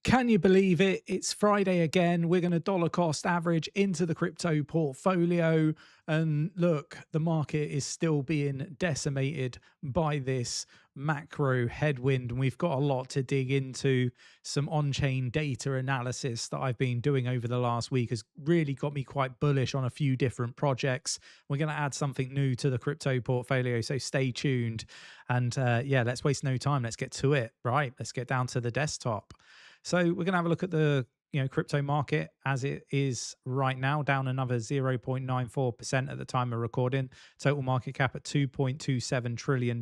Can you believe it? It's Friday again. We're going to dollar cost average into the crypto portfolio. And look, the market is still being decimated by this macro headwind. And we've got a lot to dig into. Some on chain data analysis that I've been doing over the last week has really got me quite bullish on a few different projects. We're going to add something new to the crypto portfolio. So stay tuned. And yeah, let's waste no time. Let's get to it. Right. Let's get down to the desktop. So we're going to have a look at the crypto market as it is right now, down another 0.94% at the time of recording. Total market cap at $2.27 trillion.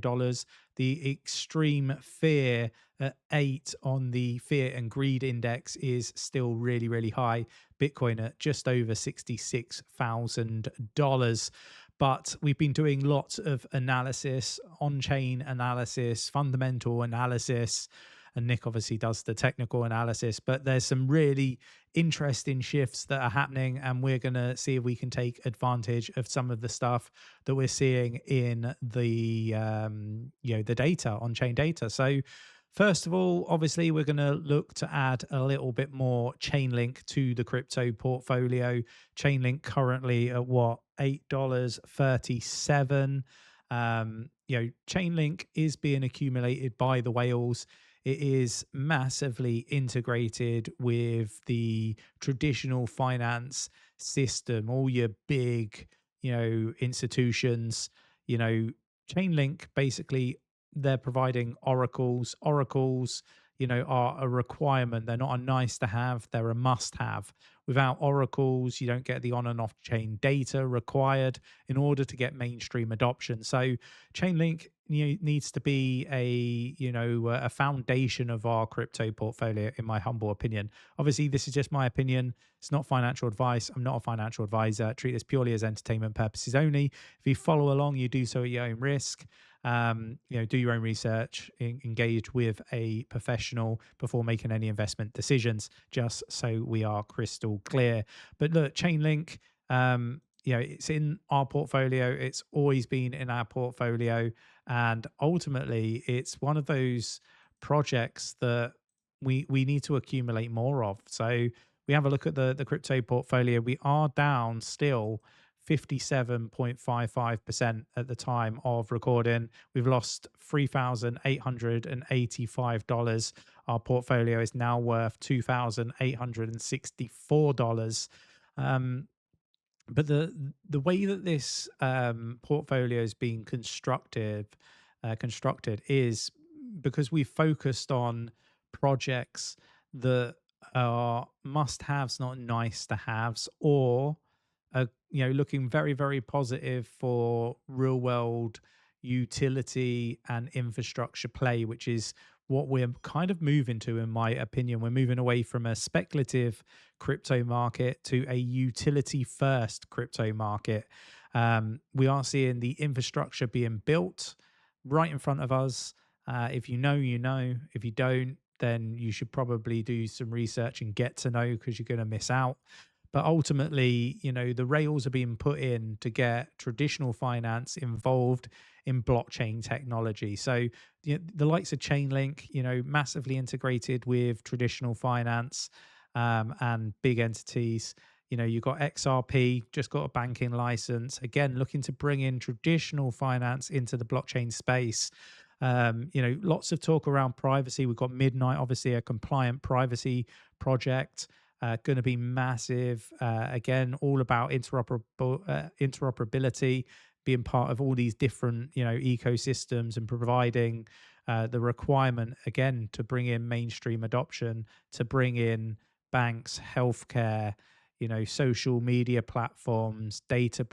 The extreme fear at 8 on the fear and greed index is still really, really high. Bitcoin at just over $66,000. But we've been doing lots of analysis, on-chain analysis, fundamental analysis, and Nick obviously does the technical analysis, but there's some really interesting shifts that are happening, and we're going to see if we can take advantage of some of the stuff that we're seeing in the the data, on-chain data. So first of all, obviously, we're going to look to add a little bit more Chainlink to the crypto portfolio. Chainlink currently at what, $8.37. Chainlink is being accumulated by the whales. It is massively integrated with the traditional finance system, all your big, institutions. Chainlink, basically, they're providing oracles. Oracles, are a requirement. They're not a nice to have, they're a must have. Without oracles, you don't get the on and off chain data required in order to get mainstream adoption. So Chainlink needs to be a foundation of our crypto portfolio, in my humble opinion. Obviously, this is just my opinion. It's not financial advice. I'm not a financial advisor. Treat this purely as entertainment purposes only. If you follow along, you do so at your own risk. Do your own research, engage with a professional before making any investment decisions, just so we are crystal clear. But look, Chainlink, it's in our portfolio. It's always been in our portfolio. And ultimately, it's one of those projects that we need to accumulate more of. So we have a look at the crypto portfolio. We are down still 57.55% at the time of recording. We've lost $3,885. Our portfolio is now worth $2,864. But the way that this portfolio is being constructed is because we focused on projects that are must-haves, not nice-to-haves, or looking very, very positive for real-world utility and infrastructure play, which is what we're kind of moving to, in my opinion. We're moving away from a speculative crypto market to a utility-first crypto market. We are seeing the infrastructure being built right in front of us. If you know, you know. If you don't, then you should probably do some research and get to know, because you're going to miss out. But ultimately, the rails are being put in to get traditional finance involved in blockchain technology. So the likes of Chainlink, massively integrated with traditional finance and big entities. You've got XRP, just got a banking license, again, looking to bring in traditional finance into the blockchain space. Lots of talk around privacy. We've got Midnight, obviously a compliant privacy project. Going to be massive. Again, all about interoperability, being part of all these different, ecosystems, and providing the requirement, again, to bring in mainstream adoption, to bring in banks, healthcare, social media platforms, data,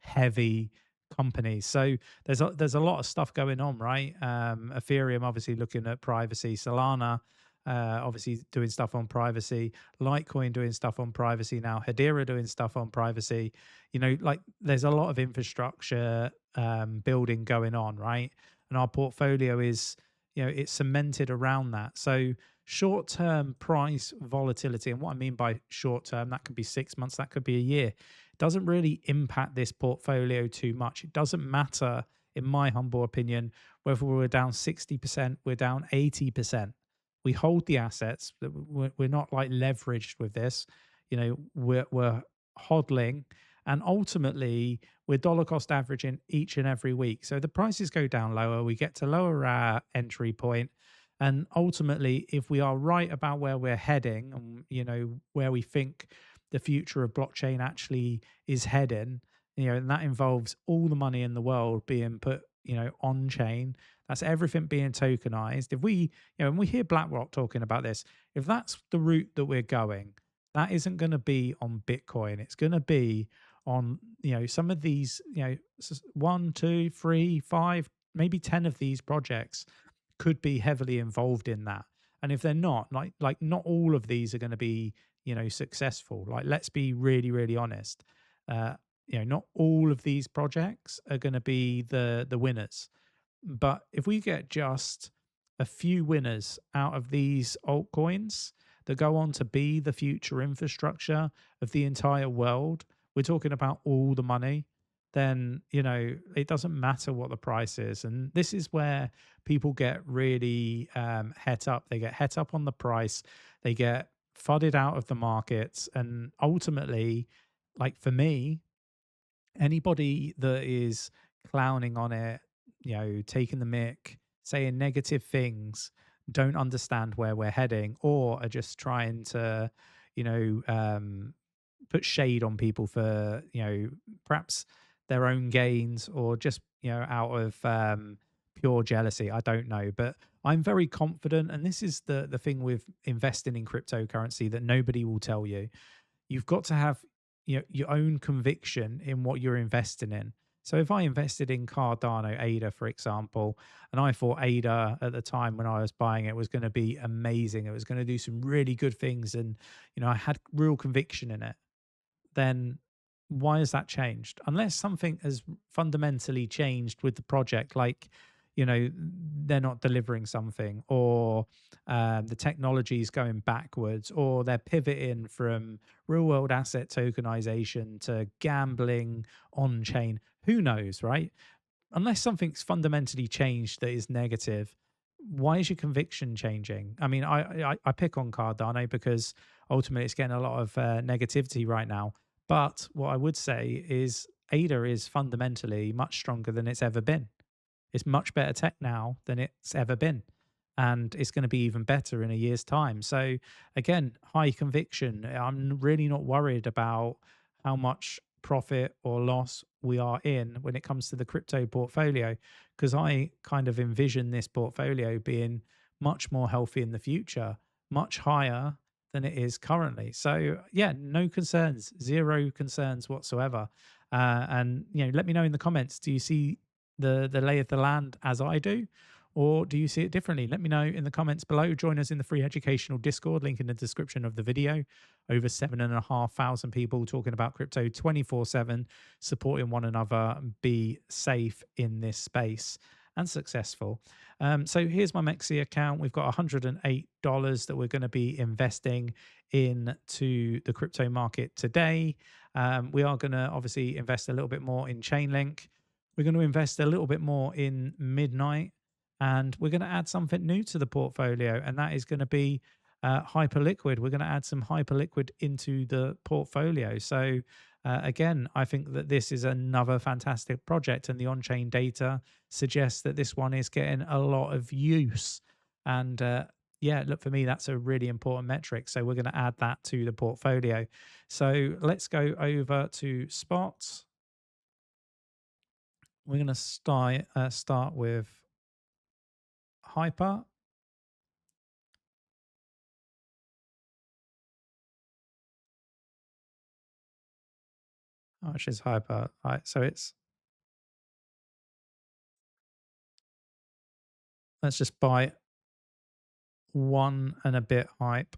heavy companies. So there's a lot of stuff going on, right? Ethereum obviously looking at privacy, Solana obviously doing stuff on privacy, Litecoin doing stuff on privacy now, Hedera doing stuff on privacy. There's a lot of infrastructure building going on, right? And our portfolio is, it's cemented around that. So short-term price volatility, and what I mean by short-term, that could be 6 months, that could be a year, doesn't really impact this portfolio too much. It doesn't matter in my humble opinion, whether we're down 60%, we're down 80%. We hold the assets. We're not like leveraged with this. You know, we're hodling, and ultimately we're dollar cost averaging each and every week. So the prices go down lower. We get to lower our entry point, and ultimately, if we are right about where we're heading, and you know where we think the future of blockchain actually is heading, you know, and that involves all the money in the world being put, you know, on chain. That's everything being tokenized. If we, you know, when we hear BlackRock talking about this, if that's the route that we're going, that isn't going to be on Bitcoin. It's going to be on, you know, some of these, you know, one, two, three, five, maybe 10 of these projects could be heavily involved in that. And if they're not, like not all of these are going to be, you know, successful. Like, let's be really, really honest. You know, not all of these projects are going to be the winners. But if we get just a few winners out of these altcoins that go on to be the future infrastructure of the entire world, we're talking about all the money, then, you know, it doesn't matter what the price is. And this is where people get really het up. They get het up on the price, they get fudded out of the markets. And ultimately, like for me, anybody that is clowning on it, you know, taking the mick, saying negative things, don't understand where we're heading, or are just trying to, you know, put shade on people for, you know, perhaps their own gains, or just, you know, out of pure jealousy. I don't know, but I'm very confident, and this is the thing with investing in cryptocurrency that nobody will tell you. You've got to have, you know, your own conviction in what you're investing in. So if I invested in Cardano, ADA, for example, and I thought ADA at the time when I was buying it was going to be amazing, it was going to do some really good things, and you know I had real conviction in it, then why has that changed? Unless something has fundamentally changed with the project, like, you know, they're not delivering something, or the technology is going backwards, or they're pivoting from real world asset tokenization to gambling on chain. Who knows, right? Unless something's fundamentally changed that is negative, why is your conviction changing? I mean, I pick on Cardano because ultimately it's getting a lot of negativity right now. But what I would say is ADA is fundamentally much stronger than it's ever been. It's much better tech now than it's ever been. And it's going to be even better in a year's time. So, again, high conviction. I'm really not worried about how much profit or loss we are in when it comes to the crypto portfolio, because I kind of envision this portfolio being much more healthy in the future, much higher than it is currently. So, yeah, no concerns, zero concerns whatsoever. And, you know, let me know in the comments, do you see the lay of the land as I do, or do you see it differently? Let me know in the comments below. Join us in the free educational Discord, link in the description of the video. Over 7,500 people talking about crypto 24/7, supporting one another. Be safe in this space and successful. So here's my Mexi account. We've got $108 that we're going to be investing into the crypto market today. We are going to obviously invest a little bit more in Chainlink. We're going to invest a little bit more in Midnight, and we're going to add something new to the portfolio, and that is going to be Hyperliquid. We're going to add some Hyperliquid into the portfolio. So again, I think that this is another fantastic project, and the on-chain data suggests that this one is getting a lot of use. And yeah, look, for me, that's a really important metric. So we're going to add that to the portfolio. So let's go over to spots. We're going to start with Hyper. Which is Hyper. All right, so let's just buy one and a bit hype.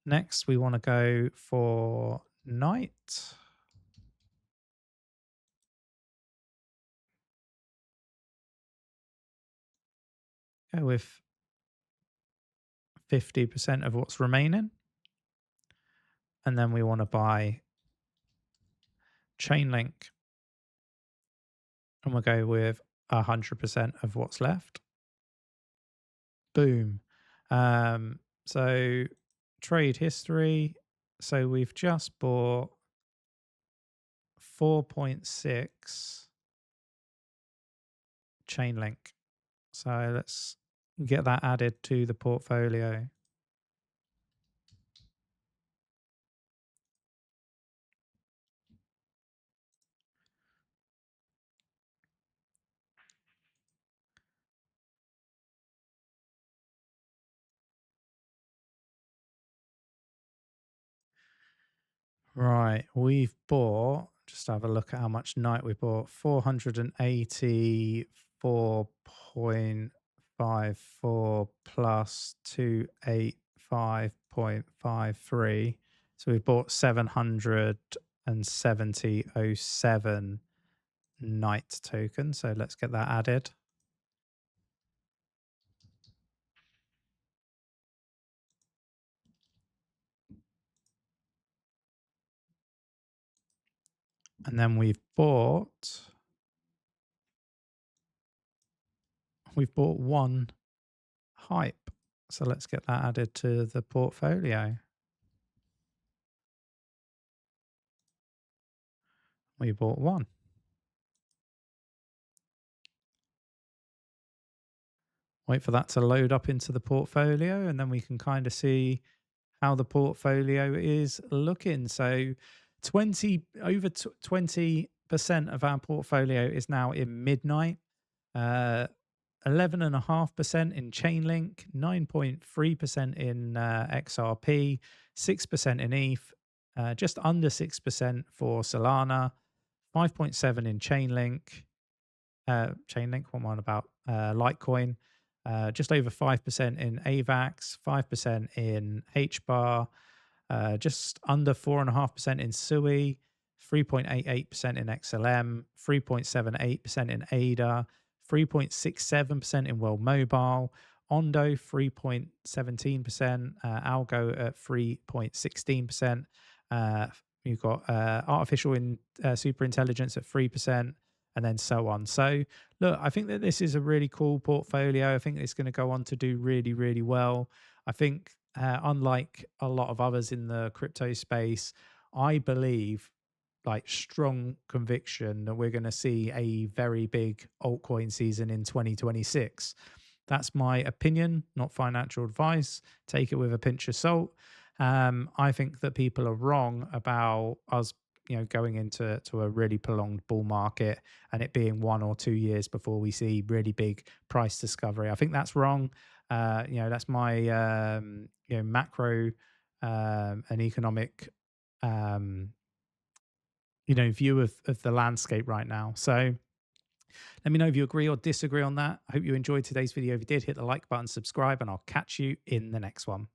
Next, we want to go for Night. Go with 50% of what's remaining. And then we want to buy Chainlink. and we'll go with 100% of what's left. Boom. So trade history. So we've just bought 4.6 Chainlink. So let's get that added to the portfolio. Right, we've bought, just have a look at how much night we bought, 484.54 plus 285.53. So we've bought 770.07 night token. So let's get that added. And then we've bought one hype. So let's get that added to the portfolio. We bought one. Wait for that to load up into the portfolio, and then we can kind of see how the portfolio is looking. So 20% of our portfolio is now in midnight. 11.5% in Chainlink, 9.3% in XRP, 6% in ETH, just under 6% for Solana, 5.7 in Chainlink. Chainlink, what am I on about? Litecoin, just over 5% in AVAX, 5% in HBAR, just under 4.5% in SUI, 3.88% in XLM, 3.78% in ADA, 3.67% in World Mobile, Ondo 3.17%, Algo at 3.16%. You've got artificial super intelligence at 3%, and then so on. So look, I think that this is a really cool portfolio. I think it's going to go on to do really, really well. I think unlike a lot of others in the crypto space, I believe, like, strong conviction that we're going to see a very big altcoin season in 2026. That's my opinion, not financial advice. Take it with a pinch of salt. I think that people are wrong about us, going into a really prolonged bull market and it being 1 or 2 years before we see really big price discovery. I think that's wrong. That's my macro and economic view of the landscape right now. So let me know if you agree or disagree on that. I hope you enjoyed today's video. If you did, hit the like button, subscribe, and I'll catch you in the next one.